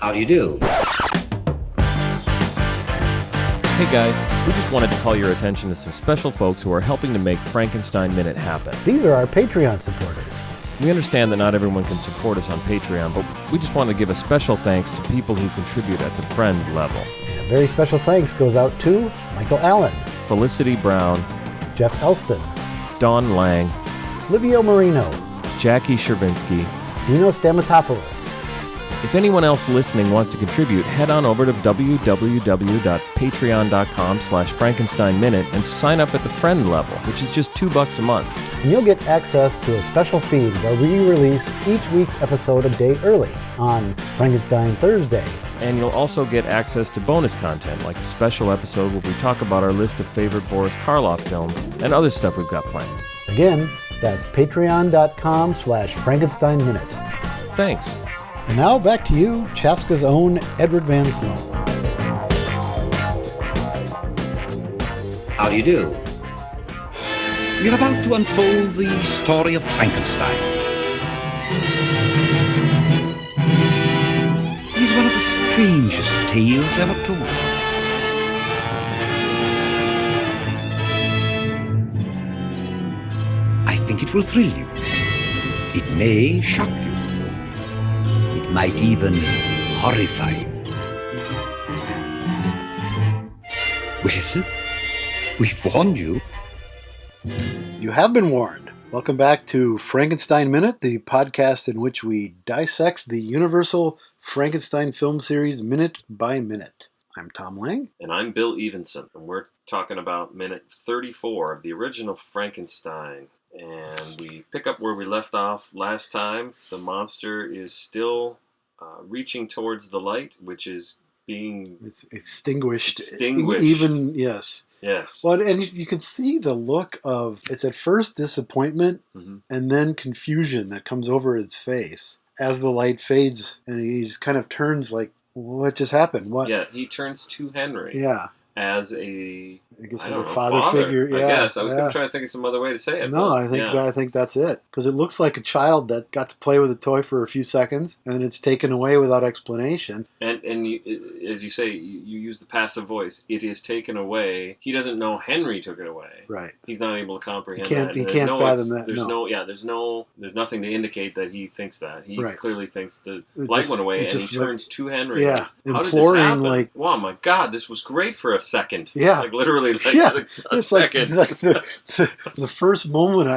How do you do? Hey guys, we just wanted to call your attention to some special folks who are helping to make Frankenstein Minute happen. These are our Patreon supporters. We understand that not everyone can support us on Patreon, but we just want to give a special thanks to people who contribute at the friend level. And a very special thanks goes out to Michael Allen, Felicity Brown, Jeff Elston, Dawn Lang, Livio Marino, Jackie Shervinsky, Dino Stamatopoulos. If anyone else listening wants to contribute, head on over to www.patreon.com/FrankensteinMinute and sign up at the friend level, which is just $2 a month. And you'll get access to a special feed where we release each week's episode a day early on Frankenstein Thursday. And you'll also get access to bonus content, like a special episode where we talk about our list of favorite Boris Karloff films and other stuff we've got planned. Again, that's patreon.com/FrankensteinMinute. Thanks. And now back to you, Chaska's own Edward Van Sloan. How do you do? We're about to unfold the story of Frankenstein. He's one of the strangest tales ever told. I think it will thrill you. It may shock you. It might even horrify you. Well, we've warned you. You have been warned. Welcome back to Frankenstein Minute, the podcast in which we dissect the Universal Frankenstein film series minute by minute. I'm Thom Lang. And I'm Bill Evenson, and we're talking about minute 34 of the original Frankenstein. And we pick up where we left off last time. The monster is still reaching towards the light, which is being It's extinguished. Even, yes. Yes. Well, and you can see the look of, it's at first disappointment and then confusion that comes over his face as the light fades, and he just kind of turns like, what just happened? What? Yeah, he turns to Henry. Yeah. As a, I guess as a father figure. Yeah, I guess. I was going to try to think of some other way to say it. No, but, I think that's it. Because it looks like a child that got to play with a toy for a few seconds, and then it's taken away without explanation. And you, as you say, you use the passive voice. It is taken away. He doesn't know Henry took it away. Right. He's not able to comprehend that. He can't fathom that. There's nothing to indicate that he thinks that. He clearly thinks the light went away, and he turns to Henry. Yeah, how did this imploring, happen? like, oh my God, this was great for a second. Yeah. Like literally, like, a it's second. Like the first moment,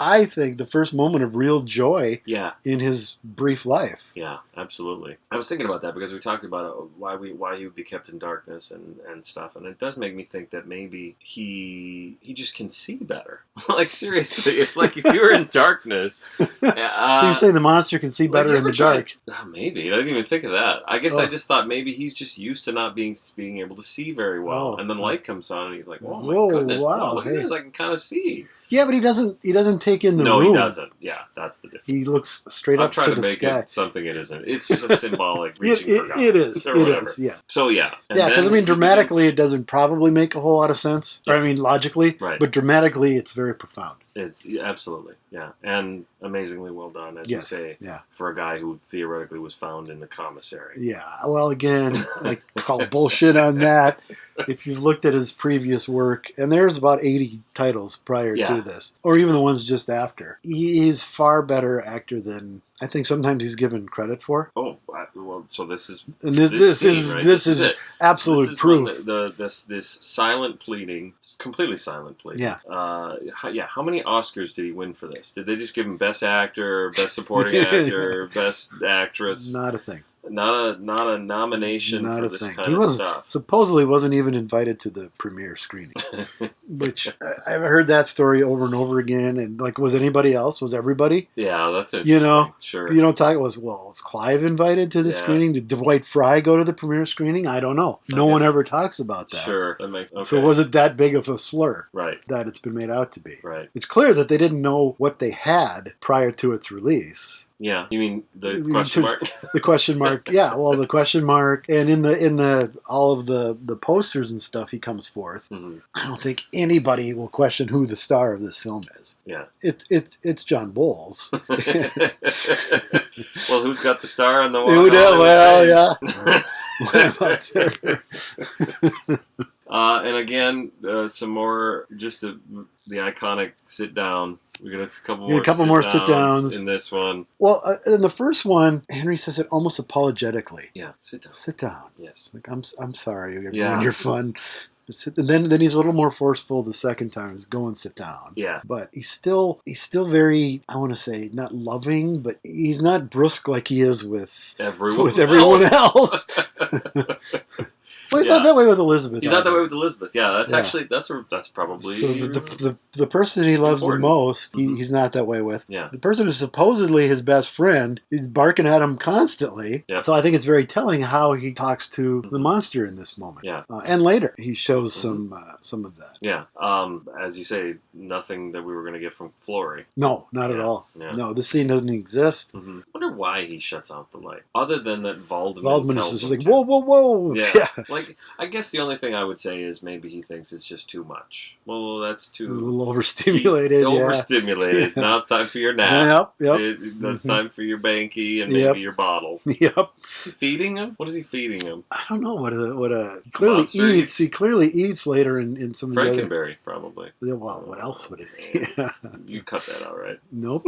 I think the first moment of real joy in his brief life. Yeah, absolutely. I was thinking about that because we talked about why he would be kept in darkness and stuff, and it does make me think that maybe he just can see better. Like seriously, if you were in darkness, so you're saying the monster can see better in the dark? Maybe I didn't even think of that. I guess I just thought maybe he's just used to not being able to see very well, and then light comes on, and he's like, "Oh my goodness, wow, look at this! I can kind of see." Yeah, but he doesn't take in the room. No, he doesn't. Yeah, that's the difference. He looks straight up to the sky. I'm trying to make it something it isn't. It's some symbolic reaching for God. It is. It is, yeah. So, yeah. Yeah, because, dramatically it doesn't probably make a whole lot of sense. Yeah. Logically. Right. But dramatically it's very profound. It's absolutely, yeah. And amazingly well done, as you say, for a guy who theoretically was found in the commissary. Yeah, well, again, call bullshit on that. If you've looked at his previous work, and there's about 80 titles prior to this, or even the ones just after, he's far better actor than I think sometimes he's given credit for. Oh, well, so this is absolute proof. This silent pleading, completely silent pleading. Yeah. How many Oscars did he win for this? Did they just give him Best Actor, Best Supporting Actor, Best Actress? Not a thing. Not a nomination for this kind of stuff. Supposedly wasn't even invited to the premiere screening, which I've heard that story over and over again. And was anybody else? Was everybody? Yeah, that's interesting. Sure. You don't talk. Was Clive invited to the screening? Did Dwight Fry go to the premiere screening? I don't know. No one ever talks about that. Sure, that makes. Okay. So was it that big of a slur? Right. That it's been made out to be. Right. It's clear that they didn't know what they had prior to its release. Yeah, you mean the question mark? The question mark mark. Yeah, well, the question mark, and in the all of the posters and stuff, he comes forth. Mm-hmm. I don't think anybody will question who the star of this film is. Yeah, it's John Bowles. Well, who's got the star on the wall? Well, yeah. And again, some more just the iconic sit down. We got a couple more sit downs in this one. Well, in the first one, Henry says it almost apologetically. Yeah, sit down. Sit down. Yes. Like I'm sorry, you're doing your fun. And then he's a little more forceful the second time. He's go and sit down. Yeah. But he's still very, I want to say, not loving, but he's not brusque like he is with everyone else. Well, he's not that way with Elizabeth. He's not that way with Elizabeth. Yeah, that's actually that's probably so the person he loves the most. He's not that way with. Yeah. The person who's supposedly his best friend. He's barking at him constantly. Yep. So I think it's very telling how he talks to the monster in this moment. Yeah. And later he shows some of that. Yeah. As you say, nothing that we were going to get from Flory. No, not at all. Yeah. No, this scene doesn't exist. Mm-hmm. I wonder why he shuts off the light, other than that Waldman is just like whoa. Yeah. Like, I guess the only thing I would say is maybe he thinks it's just too much. Well, that's too... A little overstimulated, Overstimulated. Now it's time for your nap. Yep. That's time for your Banky and maybe your bottle. Yep. Is he feeding him? What is he feeding him? I don't know. He clearly eats. He clearly eats later in some of the other... Frankenberry, probably. Well, what else would it be? You cut that out, right? Nope.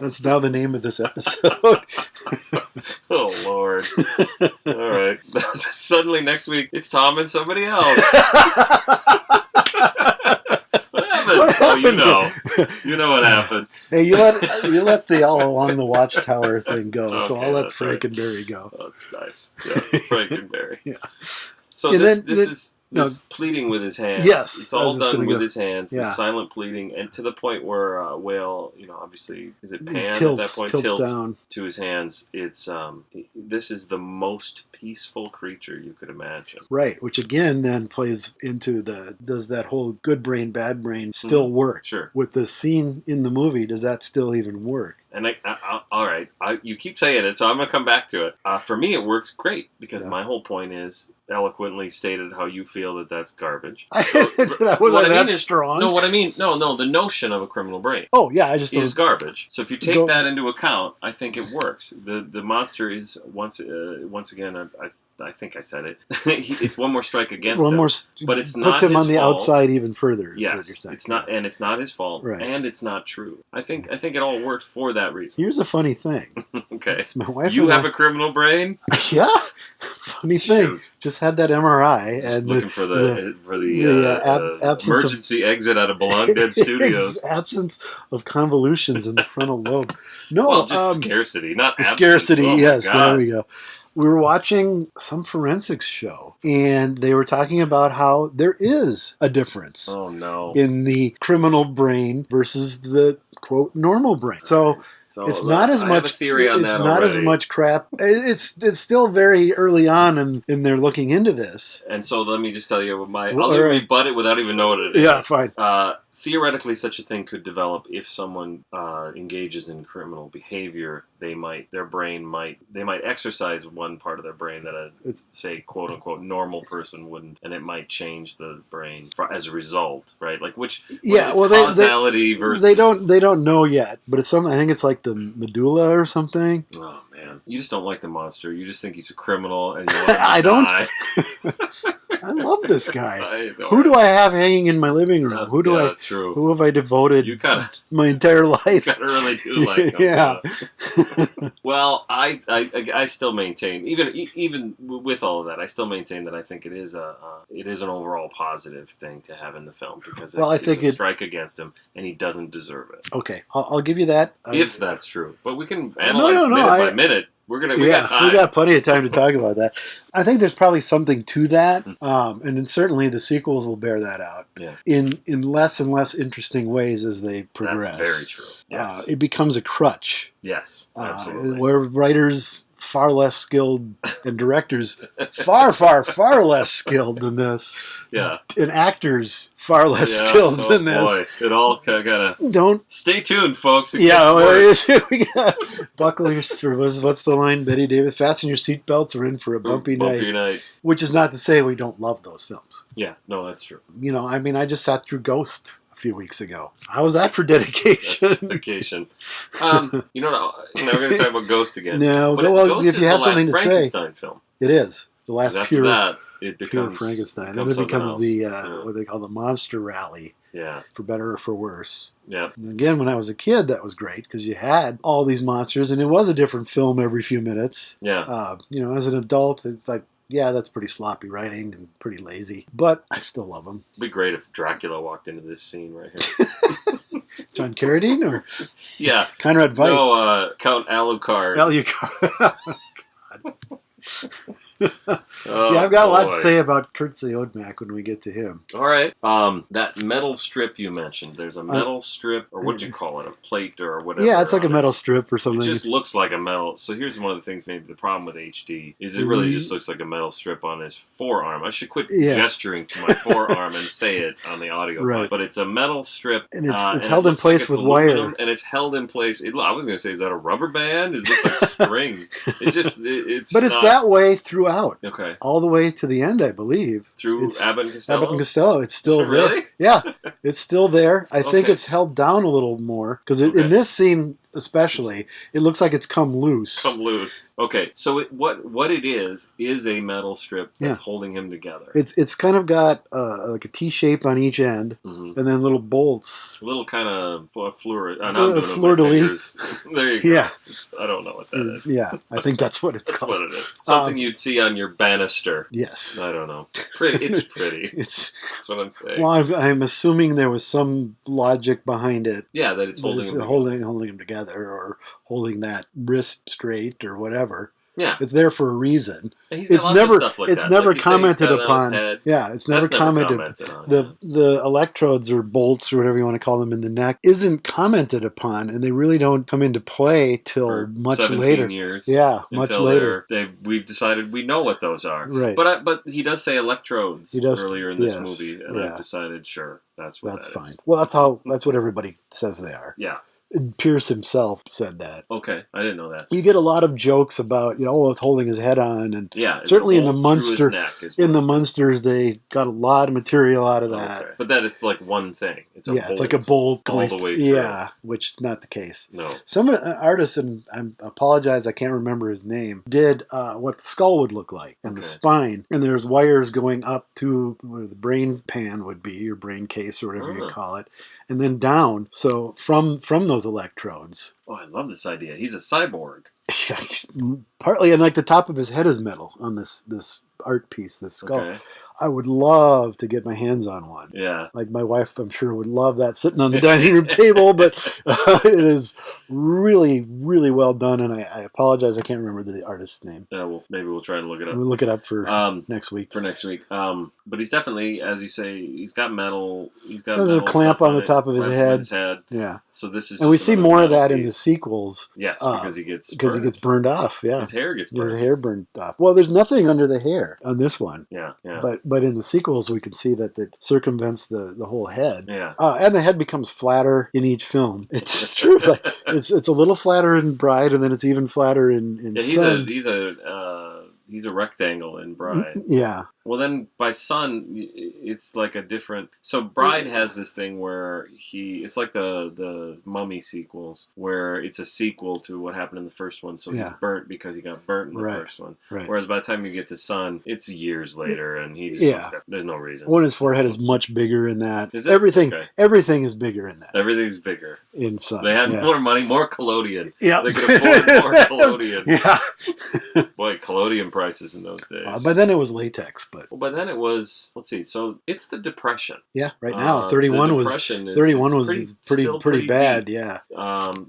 That's now the name of this episode. Oh, Lord. All right. Suddenly next week, it's Thom and somebody else. What happened? Oh, you know what happened. Hey, you let the All Along the Watchtower thing go, so I'll let Frankenberry go. Oh, that's nice. Yeah, Frankenberry. Yeah. So this is pleading with his hands. Yes, it's all done with his hands. The silent pleading, and to the point where Whale, obviously, is it Pan at that point tilts down to his hands. It's this is the most peaceful creature you could imagine. Right, which again then plays into does that whole good brain bad brain still work? Sure. With the scene in the movie, does that still even work? And all right, you keep saying it, so I'm going to come back to it. For me, it works great because my whole point is eloquently stated how you feel that that's garbage. So, strong. No, what I mean, no, the notion of a criminal brain. Oh yeah, I just is garbage. So if you take that into account, I think it works. The monster is once again. I think I said it. It's one more strike against him. But it's not puts him his on the fault. outside even further. Yes, it's not, and it's not his fault, and it's not true. I think it all works for that reason. Here's a funny thing. Okay, it's my wife. You have a criminal brain. Yeah. Funny thing. Just had that MRI and looking for the emergency exit out of Belong Dead Studios. Absence of convolutions in the frontal lobe. No, well, just scarcity, not absence. Scarcity. Oh, yes, there we go. We were watching some forensics show, and they were talking about how there is a difference. Oh no! In the criminal brain versus the quote normal brain. So it's not as much. I have a theory on that. It's not as much crap. It's still very early on, and they're looking into this. And so let me just tell you, I'll rebut it without even knowing what it is. Yeah, fine. Theoretically, such a thing could develop if someone engages in criminal behavior. Their brain might exercise one part of their brain that a say quote unquote normal person wouldn't, and it might change the brain as a result, right? Like causality versus they don't know yet, but it's something. I think it's like the medulla or something. Oh man, you just don't like the monster. You just think he's a criminal, and you want him to I don't. die. I love this guy. Who do I have hanging in my living room? That's true. Who have I devoted my entire life? You kind of really do like him. Yeah. Well, I still maintain, even with all of that, I still maintain that I think it is an overall positive thing to have in the film because it's a strike against him, and he doesn't deserve it. Okay, I'll give you that. If that's true, but we can analyze minute by minute. We got time. We got plenty of time to talk about that. I think there's probably something to that, and then certainly the sequels will bear that out in less and less interesting ways as they progress. That's very true. Yes. It becomes a crutch. Yes, absolutely. Where writers far less skilled, and directors far, far, far less skilled than this. Yeah. And actors far less skilled than this. Boy, it all kind of... Don't... Stay tuned, folks. It we got buckle your... What's the line? Betty Davis, fasten your seatbelts. We're in for a bumpy night. Which is not to say we don't love those films. Yeah, no, that's true. You know, I mean, I just sat through Ghost a few weeks ago. How was that for dedication? That's dedication. You know, now we're going to talk about Ghost again. No, but well, Ghost if you have something to say. Frankenstein film. It is. The last after that, it pure becomes Frankenstein. Then it becomes else. the what they call the monster rally. Yeah. For better or for worse. Yeah. And again, when I was a kid, that was great because you had all these monsters, and it was a different film every few minutes. Yeah. You know, as an adult, it's like, yeah, that's pretty sloppy writing and pretty lazy, but I still love them. It'd be great if Dracula walked into this scene right here. John Carradine or yeah, Conrad Veidt? No, Count Alucard. Alucard. Yeah, I've got a lot to say about Kurt Siodmak when we get to him. All right. That metal strip you mentioned. There's a metal strip, or what do you call it? A plate or whatever. Yeah, it's like a metal strip or something. It just looks like a metal. So here's one of the things, maybe the problem with HD, is it really just looks like a metal strip on his forearm. I should quit gesturing to my forearm and say it on the audio. Right. But it's a metal strip. And it's held in place with wire. And it's held in place. I was going to say, is that a rubber band? It looks like string. It's But it's that way throughout. Okay. All the way to the end, I believe. Through Abbott and Costello? Abbott and Costello. It's still there. Really? Yeah. It's still there. I think it's held down a little more. Because in this scene, especially, it looks like it's come loose. Come loose. Okay. So what it is a metal strip that's holding him together. It's kind of got like a T shape on each end, and then little bolts. A little kind of fleur de lis. There you go. Yeah. I don't know what that is. Yeah. I think that's what it's called. That's what it is. Something you'd see on your banister. Yes. I don't know. Pretty. It's pretty. That's what I'm saying. Well, I'm assuming there was some logic behind it. Yeah, that it's holding him together, or holding that wrist straight or whatever. Yeah, it's there for a reason. It's never commented upon. Yeah, it's never commented. The electrodes or bolts or whatever you want to call them in the neck isn't commented upon, and they really don't come into play till for much 17 later. Years. Yeah, much later. We've decided we know what those are. Right. But he does say electrodes earlier in this movie, and I've decided that's fine. Well, that's what everybody says they are. Yeah. Pierce himself said that. Okay, I didn't know that. You get a lot of jokes about, it's holding his head on, and certainly in the Munsters, they got a lot of material out of that. Okay. But that it's like one thing. It's it's like a bolt all the way through. Yeah, which is not the case. No. Some artists, and I apologize, I can't remember his name, did what the skull would look like and the spine, and there's wires going up to where the brain pan would be, your brain case or whatever you call it, and then down. So from those electrodes. Oh, I love this idea. He's a cyborg. Partly, and like the top of his head is metal on this art piece, this skull. Okay. I would love to get my hands on one. Yeah. Like my wife, I'm sure, would love that sitting on the dining room table, but it is really, really well done, and I apologize, I can't remember the artist's name. Yeah, well, maybe we'll try and look it up. We'll look it up for next week. For next week. But he's definitely, as you say, he's got metal. There's a clamp on the top of his head. Yeah. So this is. And we see more of that in the sequels. Yes, because he gets burned off. Yeah. His hair gets burned. His hair burned off. Well, there's nothing under the hair on this one. Yeah. But in the sequels, we can see that it circumvents the whole head. Yeah. And the head becomes flatter in each film. It's true. Like, it's a little flatter in Bride, and then it's even flatter in Son. He's a rectangle in Bride. Yeah. Well, then by Son, it's like a different. So Bride has this thing where it's like the Mummy sequels, where it's a sequel to what happened in the first one. So he's burnt because he got burnt in the first one. Right. Whereas by the time you get to Son, it's years later, and he just there's no reason. Well, his forehead is much bigger in that. Is it? Everything is bigger in that. Everything's bigger in Son. They had more money, more collodion. Yeah, they could afford more collodion. Yeah. Boy, collodion prices in those days. But then it was latex. Well, by then it was. Let's see. So it's the Depression. Yeah, right now 31 was pretty bad. Deep. Yeah.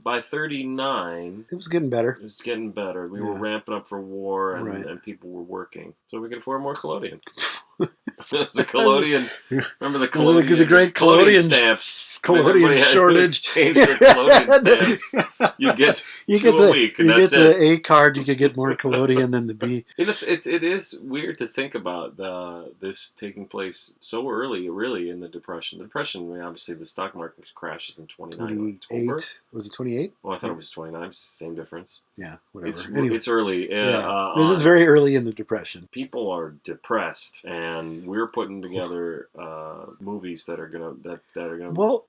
By 39, it was getting better. We were ramping up for war, and people were working, so we could afford more collodion. It's a collodion. Remember the collodion? The great collodion stamps. Collodion shortage. Change their collodion stamps. You get a week, and that's it. You get the A card. You could get more collodion than the B. It is weird to think about this taking place so early, really, in the Depression. The Depression, I mean, obviously, the stock market crashes in 29 October. Was it 28? Well, I thought it was 29. Same difference. Yeah, whatever. It's early. Yeah. This is very early in the Depression. People are depressed, and we're putting together movies that are gonna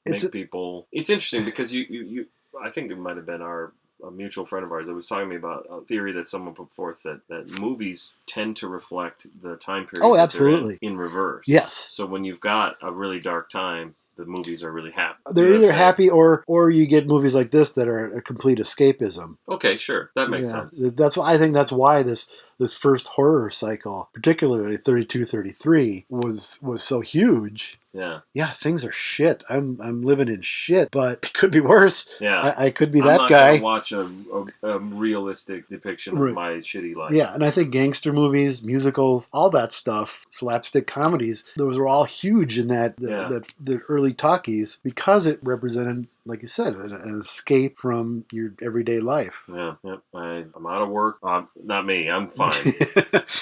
make people. It's interesting because you I think it might have been a mutual friend of ours that was talking to me about a theory that someone put forth that movies tend to reflect the time period. Oh, absolutely. In reverse. Yes. So when you've got a really dark time, the movies are really happy. They're either happy or you get movies like this that are a complete escapism. Okay, sure. That makes sense. I think that's why this first horror cycle, particularly 32, 33, was so huge. Yeah. Yeah, things are shit. I'm living in shit, but it could be worse. Yeah. I could be I'm that not guy. Gonna watch a realistic depiction of my shitty life. Yeah, and I think gangster movies, musicals, all that stuff, slapstick comedies, those were all huge in the early talkies because it represented, like you said, an escape from your everyday life. Yeah. Yep. I'm out of work. Not me. I'm fine.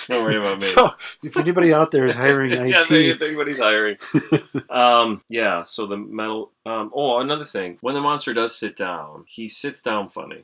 Don't worry about me. So, if anybody out there is hiring IT, if anybody's hiring. So the metal. Another thing. When the monster does sit down, he sits down funny.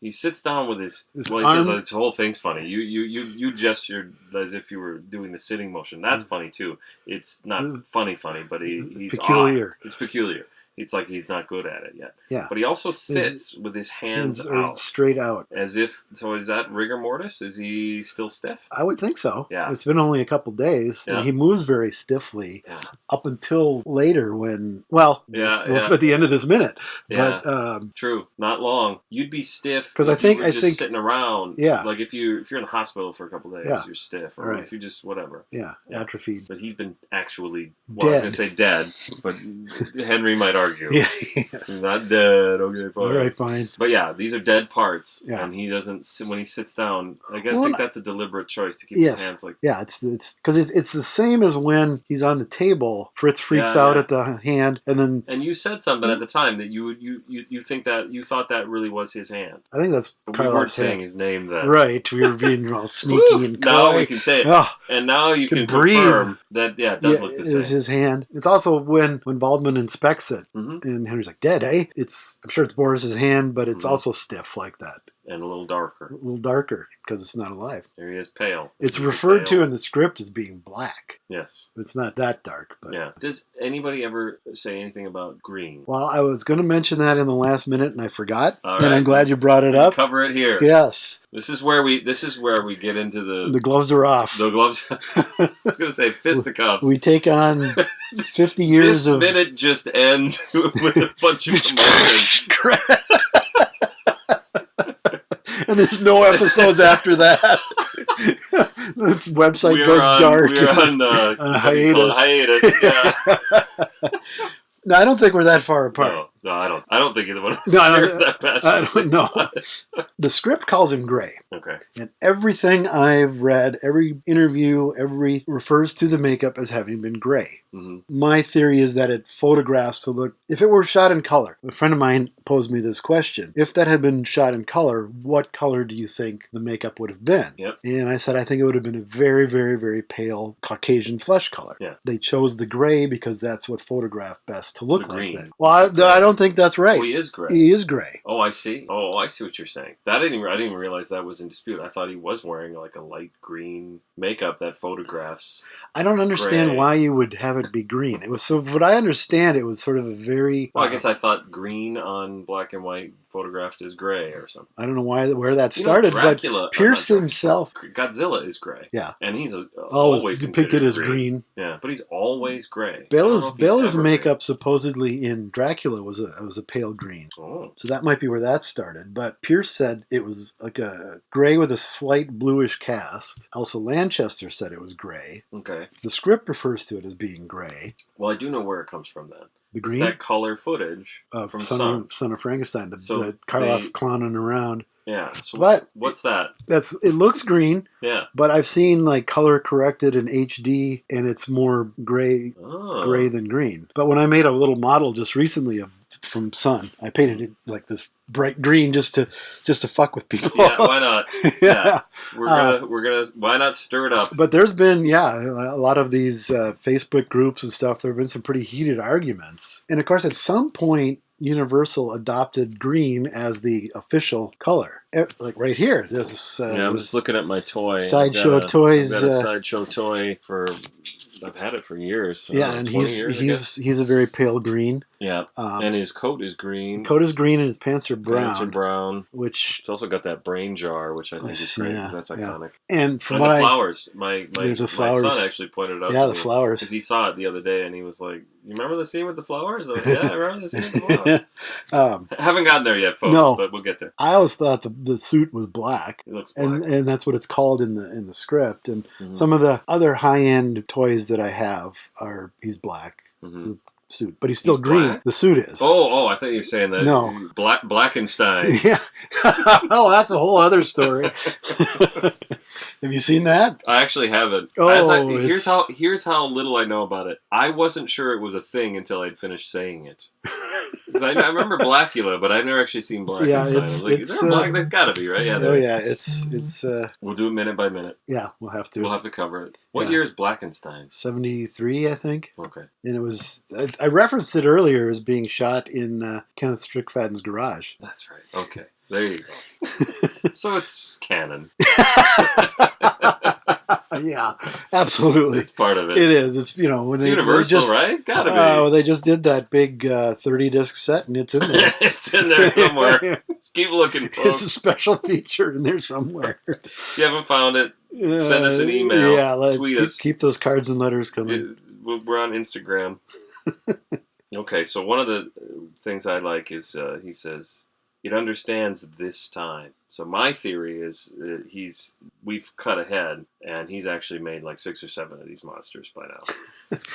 He sits down with his he says this whole thing's funny. You gestured as if you were doing the sitting motion. That's funny too. It's not funny, but he's peculiar. Odd. It's peculiar. It's like he's not good at it yet. Yeah. But he also sits with his hands out. Straight out. As if, so is that rigor mortis? Is he still stiff? I would think so. Yeah. It's been only a couple days. Yeah. And he moves very stiffly up until later when, at the end of this minute. Yeah. But, true. Not long. You'd be stiff. Because I think sitting around. Yeah. Like if you're in the hospital for a couple of days, you're stiff. Or if you just, whatever. Yeah. Atrophied. But he's been actually, dead. I was going to say dead, but Henry might argue. Yeah. Yes. He's not dead. Okay, fine. All right, fine. But yeah, these are dead parts, Yeah. and he doesn't. When he sits down, I think that's a deliberate choice to keep Yes. his hands like. Yeah, it's because it's the same as when he's on the table. Fritz freaks out at the hand, and then. And you said something at the time that you think that you thought that really was his hand. I think that's. But we weren't saying his name then. Right, we were being all sneaky and coy. Now we can say it, and now you can breathe. Confirm that it does look the same. It's his hand. It's also when Baldwin inspects it, mm-hmm. and Henry's like, "Dead, eh?" I'm sure it's Boris's hand, but it's also stiff like that. And a little darker. A little darker because it's not alive. There he is, pale. It's referred to in the script as being black. Yes. It's not that dark. But. Yeah. Does anybody ever say anything about green? Well, I was going to mention that in the last minute and I forgot. All and right. I'm glad you brought it up. Cover it here. Yes. This is where we get into the gloves are off. The gloves. I was going to say fisticuffs. We take on 50 years this minute just ends with a bunch of commotion. And there's no episodes after that. This website goes dark. We're on a hiatus. Yeah. No, I don't think we're that far apart. No, I don't think either one of us cares that passionately. I don't know. The script calls him Gray. Okay. And everything I've read, every interview, refers to the makeup as having been gray. Mm-hmm. My theory is that it photographs to look. If it were shot in color, a friend of mine posed me this question: if that had been shot in color, what color do you think the makeup would have been? Yep. And I said I think it would have been a very, very, very pale Caucasian flesh color. Yeah. They chose the gray because that's what photographed best to look the like green. that. Well, I don't think that's right. Oh, he is gray. He is gray. Oh, I see. Oh, I see what you're saying. I didn't even realize that was in dispute. I thought he was wearing like a light green makeup that photographs. I don't understand gray. why you would have it be green. It was so. What I understand, it was sort of a very. Well, I guess I thought green on black and white photographed as gray or something. I don't know where that started, Dracula, but Pierce himself. Godzilla is gray. Yeah, and he's always depicted as green. Yeah, but he's always gray. Bella's makeup supposedly in Dracula was a pale green. Oh. So that might be where that started. But Pierce said it was like a gray with a slight bluish cast. Elsa Lanchester said it was gray. Okay. The script refers to it as being gray. Well, I do know where it comes from then. The green? It's that color footage from Son of Frankenstein, the Karloff clowning around. Yeah. So But what's that? it looks green, Yeah. but I've seen like color corrected in HD, and it's more gray than green. But when I made a little model just recently from Sun, I painted it like this bright green just to fuck with people. Yeah, why not? Yeah. We're gonna why not stir it up? But there's been a lot of these Facebook groups and stuff. There have been some pretty heated arguments, and of course at some point Universal adopted green as the official color. Like right here, this. I'm just looking at my toy. Sideshow Toys. I've got a Sideshow toy I've had it for years. And he's a very pale green. Yeah, and his coat is green. Coat is green, and his pants are brown. Pants are brown. Which it's also got that brain jar, which I think is great. Yeah, that's iconic. Yeah. And from the flowers, my son actually pointed out. Yeah, the flowers. Because he saw it the other day, and he was like, "You remember the scene with the flowers?" I was like, yeah, I remember the scene with the flowers. Haven't gotten there yet, folks. No, but we'll get there. I always thought the suit was black. It looks black, and that's what it's called in the script. And some of the other high end toys that I have he's black. Mm-hmm. Suit, but he's still green. Black? The suit is. Oh! I thought you were saying that. No, Blackenstein. Yeah. Oh, that's a whole other story. Have you seen that? I actually haven't. Oh, here's how little I know about it. I wasn't sure it was a thing until I'd finished saying it. Because I remember Blackula, but I've never actually seen Blackenstein. Yeah, I was like, is there black? They've got to be, right? Yeah. It's. We'll do it minute by minute. Yeah, we'll have to. We'll have to cover it. What year is Blackenstein? 73, I think. Okay. And it was. I referenced it earlier as being shot in Kenneth Strickfaden's garage. That's right. Okay. There you go. So it's canon. Yeah, absolutely. It's part of it. It is. It's it's Universal, right? It's gotta be. Oh, they just did that big 30-disc set, and it's in there. It's in there somewhere. Just keep looking, folks. It's a special feature in there somewhere. If you haven't found it, send us an email. Yeah, tweet us. Keep those cards and letters coming. We're on Instagram. Okay, so one of the things I like is he says it understands this time. So my theory is we've cut ahead, and he's actually made like 6 or 7 of these monsters by now.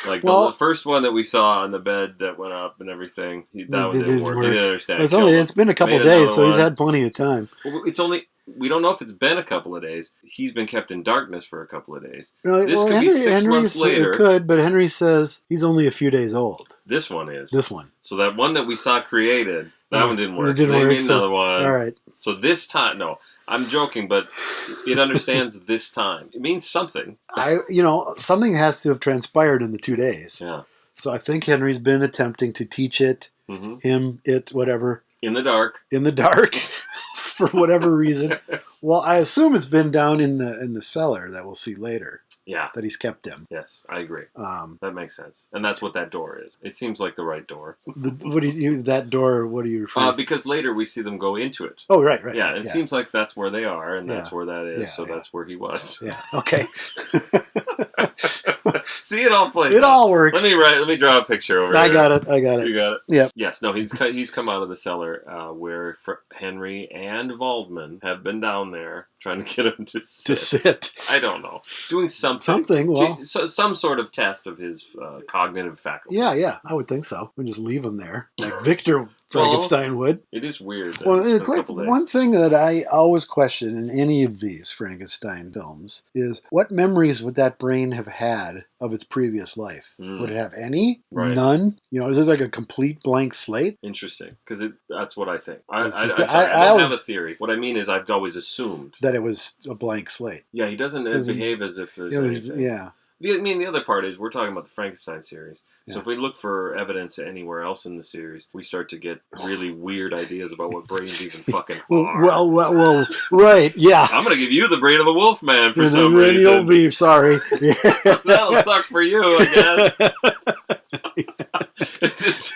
Like the first one that we saw on the bed that went up and everything, that one didn't work. He didn't understand. It's been a couple of days, so he's had plenty of time. Well, we don't know if it's been a couple of days. He's been kept in darkness for a couple of days. This could be 6 months later. It could, but Henry says he's only a few days old. This one is. This one. So that one that we saw created, that one didn't work. They made another one. All right. So this time, no, I'm joking, but it understands this time. It means something. Something has to have transpired in the 2 days. Yeah. So I think Henry's been attempting to teach it, him, it, whatever. In the dark. For whatever reason. Well, I assume it's been down in the cellar that we'll see later. Yeah. That he's kept him. Yes, I agree. That makes sense. And that's what that door is. It seems like the right door. That door, what are you referring to? Because later we see them go into it. Oh, right. Yeah, it seems like that's where they are, and that's where that is, that's where he was. Yeah, okay. See, it all plays It all works. Let me draw a picture over here. I got it. You got it? Yeah. Yes, no, he's come out of the cellar where Henry and Waldman have been down there trying to get him to sit. I don't know. Doing something. Some sort of test of his cognitive faculties. Yeah, I would think so. We just leave him there, like Victor Frankenstein would. It is weird. One thing that I always question in any of these Frankenstein films is what memories would that brain have had of its previous life? Would it have any? Right. None? Is it like a complete blank slate? Interesting, because that's what I think. I don't have a theory. What I mean is I've always assumed that it was a blank slate. Yeah, he doesn't behave as if there's anything. Yeah. The other part is we're talking about the Frankenstein series. So if we look for evidence anywhere else in the series, we start to get really weird ideas about what brains even fucking are. Well, right, yeah. I'm going to give you the brain of the Wolfman for some reason. Then you'll be sorry. That'll suck for you, I guess.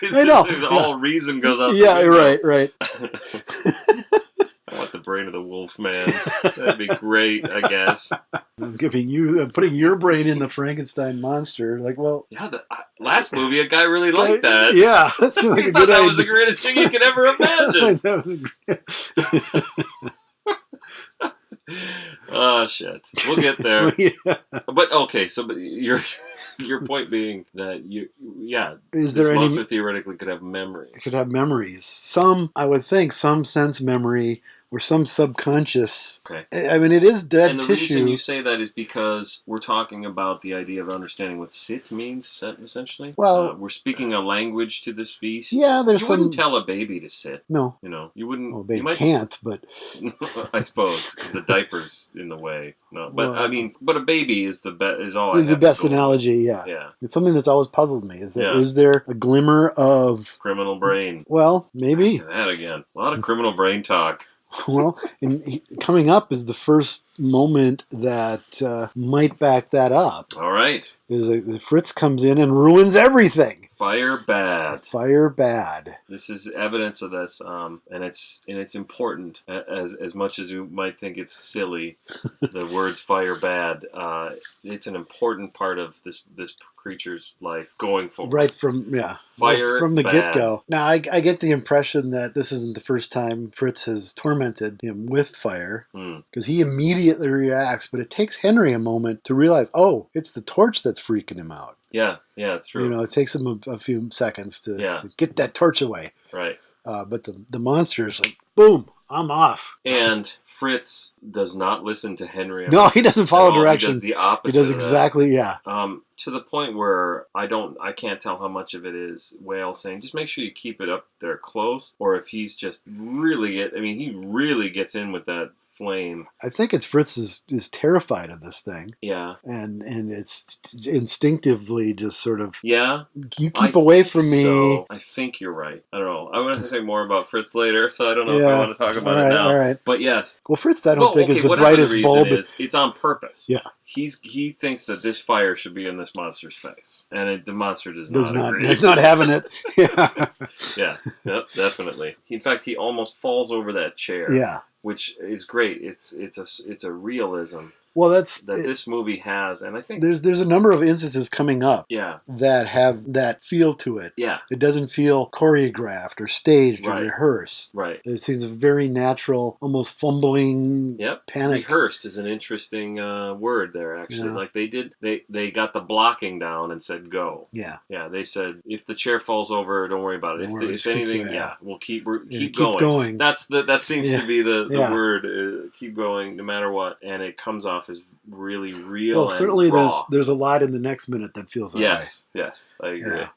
I know. All reason goes out. Yeah, right. I want the brain of the Wolfman. That'd be great, I guess. I'm putting your brain in the Frankenstein monster. Like, well, yeah. The last movie, a guy really liked that. Yeah, that seemed like a good idea. That was the greatest thing you could ever imagine. Oh shit, we'll get there. But okay, so your point being that this monster theoretically could have memories. It could have memories. Some, I would think, some sense memory or some subconscious. Okay. I mean, it is dead and the tissue. reason you say that is because we're talking about the idea of understanding what sit means, essentially. Well, we're speaking a language to this beast. Yeah, there's you some. You wouldn't tell a baby to sit. No. You wouldn't. Well, a baby you might... can't, but. I suppose because the diaper's in the way. No, but I mean, but a baby is is all. Is the best analogy. Yeah. Yeah. It's something that's always puzzled me. Is there a glimmer of criminal brain? Well, maybe. Back to that again. A lot of criminal brain talk. Well, coming up is the first moment that might back that up. All right. Is Fritz comes in and ruins everything. Fire bad. Fire bad. This is evidence of this, and it's important. As much as you might think it's silly, the words "fire bad." It's an important part of this creature's life going forward. Right from fire from the bad. get-go. Now I get the impression that this isn't the first time Fritz has tormented him with fire, because he immediately reacts. But it takes Henry a moment to realize, oh, it's the torch that's freaking him out. Yeah, it's true. It takes him a few seconds to get that torch away. Right. But the monster is like, boom, I'm off. And Fritz does not listen to Henry. No, he doesn't follow directions. He does the opposite. He does exactly, to the point where I can't tell how much of it is Whale saying, just make sure you keep it up there close, or if he's just really he really gets in with that flame. I think it's Fritz is terrified of this thing. Yeah. And it's instinctively just sort of, you keep away from me. So I think you're right. I don't know. I want to say more about Fritz later, so I don't know if I want to talk about it now. All right. But yes. Well, Fritz, I don't think is the brightest bulb. It's on purpose. Yeah. He thinks that this fire should be in this monster's face, and the monster does not agree. It's not having it. Yeah. Yep, definitely. In fact, he almost falls over that chair. Yeah. Which is great. It's a realism. Well, this movie has, and I think there's a number of instances coming up. Yeah. That have that feel to it. Yeah. It doesn't feel choreographed or staged or Right. rehearsed. Right. It seems a very natural, almost fumbling panic. Rehearsed is an interesting word there, actually. Yeah. Like they got the blocking down and said go. Yeah. Yeah. They said if the chair falls over, don't worry about it. If anything, we'll keep going. That seems to be the word. Keep going no matter what, and it comes off as really real. Well, certainly and raw. there's a lot in the next minute that feels that way. Yes, I agree. Yeah.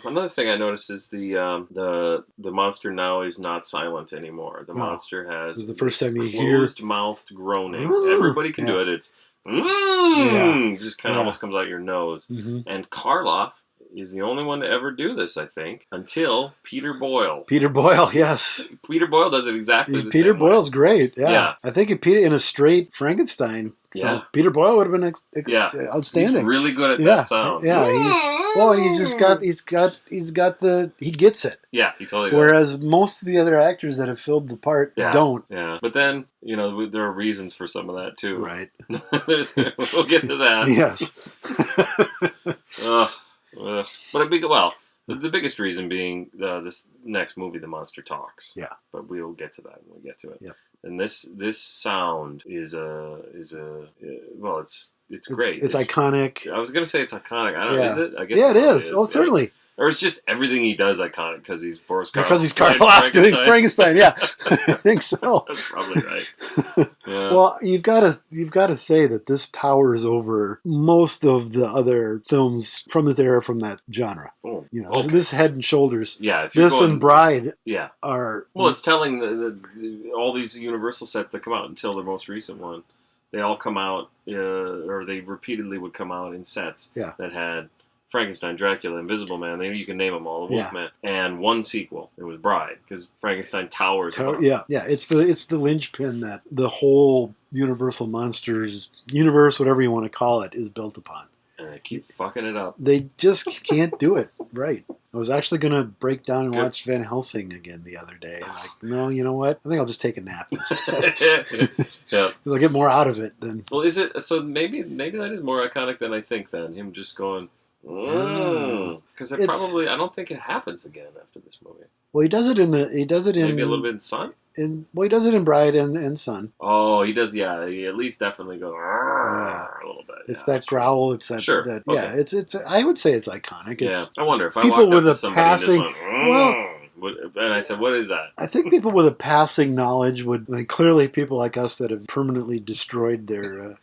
Another thing I noticed is the monster now is not silent anymore. The monster has this is the first time you hear closed-mouthed groaning. Ooh, Everybody can do it. It's just kind of almost comes out your nose. Mm-hmm. And Karloff is the only one to ever do this, I think, until Peter Boyle. Peter Boyle, yes. Peter Boyle does it exactly the same Peter Boyle's way. Great, yeah. I think in a straight Frankenstein film, Peter Boyle would have been outstanding. He's really good at that sound. Yeah, he gets it. Yeah, he totally does. Whereas most of the other actors that have filled the part don't. Yeah, but then, there are reasons for some of that too. Right. We'll get to that. Yes. But the biggest reason being this next movie, The Monster Talks. Yeah. But we'll get to that when we get to it. Yeah. And this sound is it's great. It's iconic. I was gonna say it's iconic. I don't know. Is it? I guess. Yeah, it is. Oh, certainly. Or it's just everything he does iconic because he's Boris Karloff. Because he's Karloff doing Frankenstein. Yeah, I think so. That's probably right. Yeah. Well, you've got to say that this towers over most of the other films from this era, from that genre. Oh, this head and shoulders. Yeah, and Bride. Yeah, are it's telling all these Universal sets that come out until the most recent one. They all come out, or they repeatedly would come out in sets that had Frankenstein, Dracula, Invisible Man, you can name them all, the Wolfman, and one sequel. It was Bride, because Frankenstein towers above. Yeah, it's the linchpin that the whole Universal Monsters universe, whatever you want to call it, is built upon. And they keep fucking it up. They just can't do it right. I was actually going to break down and watch Van Helsing again the other day. I'm like, no, you know what? I think I'll just take a nap instead. Because I'll get more out of it than... Well, is it... So maybe that is more iconic than I think, then. Him just going... Because I don't think it happens again after this movie. Well, he does it in maybe a little bit in Son. He does it in Bride and Son. Oh, he does. Yeah, he at least definitely goes a little bit. It's that growl. It's that. Sure. That, okay. It's. I would say it's iconic. I wonder if I people walked with up a to somebody passing. And just went, And I said, what is that? I think people with a passing knowledge would, like, clearly people like us that have permanently destroyed their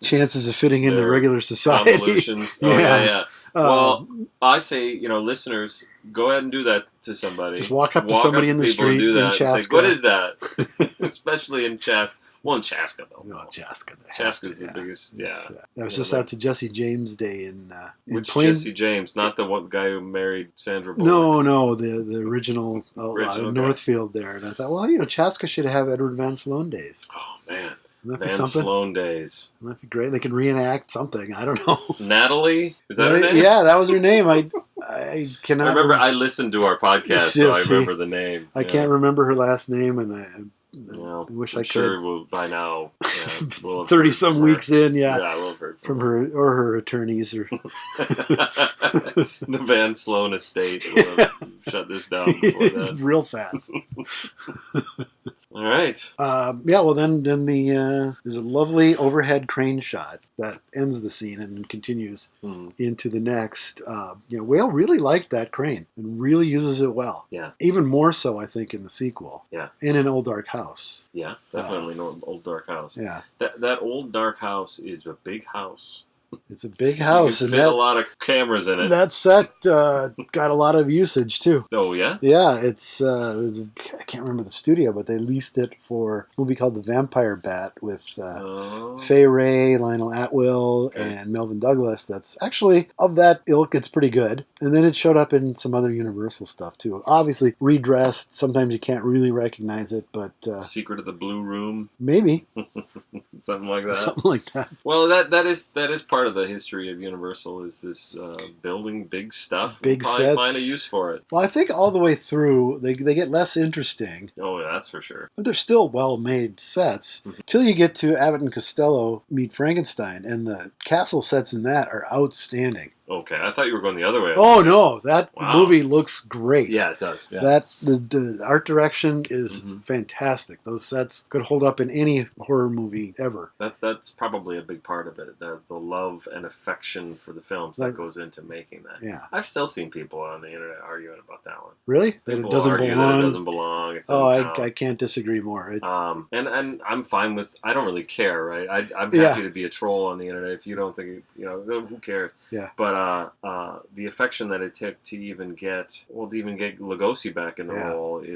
chances of fitting into Their regular society. Convolutions. Oh, yeah. Well, I say, listeners, go ahead and do that to somebody. Just walk up to somebody in the people and street do in that and Chaska. say, what is that? Especially in Chaska. Well, in Chaska, though. No, Chaska. Chaska's the biggest, I was just out to Jesse James Day in Which Plain... Jesse James? Not the one guy who married Sandra Bullock. No, the original Northfield there. And I thought, well, Chaska should have Edward Van Sloan Days. Oh, man. Wouldn't that Van be something? Sloan Days. Wouldn't that be great? They can reenact something. I don't know. Natalie? Is that her name? Yeah, that was her name. I cannot... I remember I listened to our podcast, so I remember the name. I can't remember her last name, and I wish I could. Sure, we'll, by now, we'll 30-some weeks in, we'll have heard from her or her attorneys. Or the Van Sloan estate will have shut this down before that. Real fast. All right. Well, then there's a lovely overhead crane shot that ends the scene and continues into the next. Whale really liked that crane and really uses it well. Yeah. Even more so, I think, in the sequel. Yeah. In an Old Dark House. Yeah, definitely an old dark house. Yeah. That old dark house is a big house. It's a big house. You can fit a lot of cameras in it. That set got a lot of usage, too. Oh, yeah? Yeah, it's... I can't remember the studio, but they leased it for a movie called The Vampire Bat with Fay Wray, Lionel Atwill, and Melvin Douglas. That's actually, of that ilk, it's pretty good. And then it showed up in some other Universal stuff, too. Obviously, redressed. Sometimes you can't really recognize it, but... Secret of the Blue Room? Maybe. Something like that. Something like that. Well, that is part of the history of Universal is this building big stuff. Big probably sets. Find a use for it. Well, I think all the way through, they get less interesting. Oh, yeah, that's for sure. But they're still well-made sets. Till you get to Abbott and Costello Meet Frankenstein, and the castle sets in that are outstanding. Okay, I thought you were going the other way. Oh, no, that movie looks great. Yeah, it does. Yeah. That the art direction is fantastic. Those sets could hold up in any horror movie ever. That's probably a big part of it. The love and affection for the films that goes into making that. Yeah. I've still seen people on the internet arguing about that one. Really? That it doesn't belong? That it doesn't belong. I can't disagree more. And I'm fine with... I don't really care, right? I'm happy to be a troll on the internet. If you don't think... who cares? Yeah. But the affection that it took to even get Lugosi back in the role it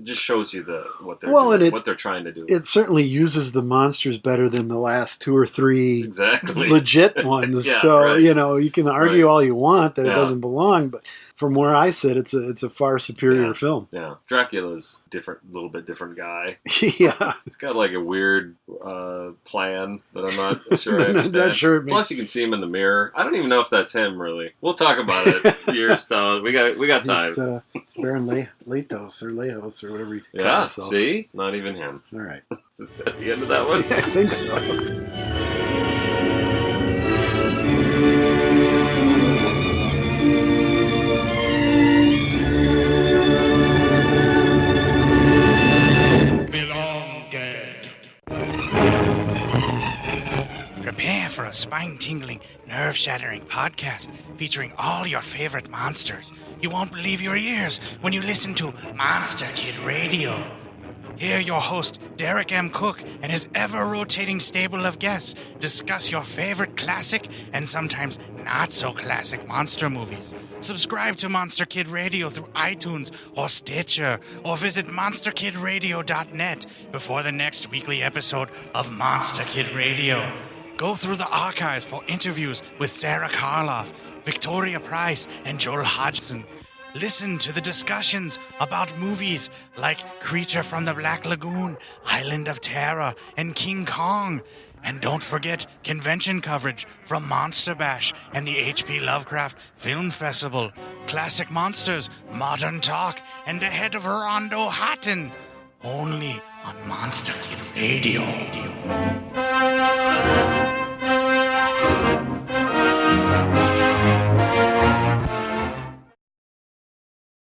just shows you what they're doing, what they're trying to do. It certainly uses the monsters better than the last 2 or 3 legit ones. You can argue all you want that it doesn't belong, but from where I sit, it's a far superior film. Yeah, Dracula's a little bit different guy. Yeah, he's got like a weird plan that I'm not sure I understand. Not sure Plus, you can see him in the mirror. I don't even know if that's him, really. We'll talk about it years down. We got time. It's Baron Lehos or whatever he calls himself. See, not even him. All right, it's at the end of that one. Yeah, I think so. Prepare for a spine-tingling, nerve-shattering podcast featuring all your favorite monsters. You won't believe your ears when you listen to Monster Kid Radio. Hear your host, Derek M. Cook, and his ever-rotating stable of guests discuss your favorite classic and sometimes not-so-classic monster movies. Subscribe to Monster Kid Radio through iTunes or Stitcher, or visit monsterkidradio.net before the next weekly episode of Monster Kid Radio. Go through the archives for interviews with Sarah Karloff, Victoria Price, and Joel Hodgson. Listen to the discussions about movies like Creature from the Black Lagoon, Island of Terror, and King Kong. And don't forget convention coverage from Monster Bash and the H.P. Lovecraft Film Festival, Classic Monsters, Modern Talk, and the Head of Rondo Hatton. Only on Monster Kid Radio.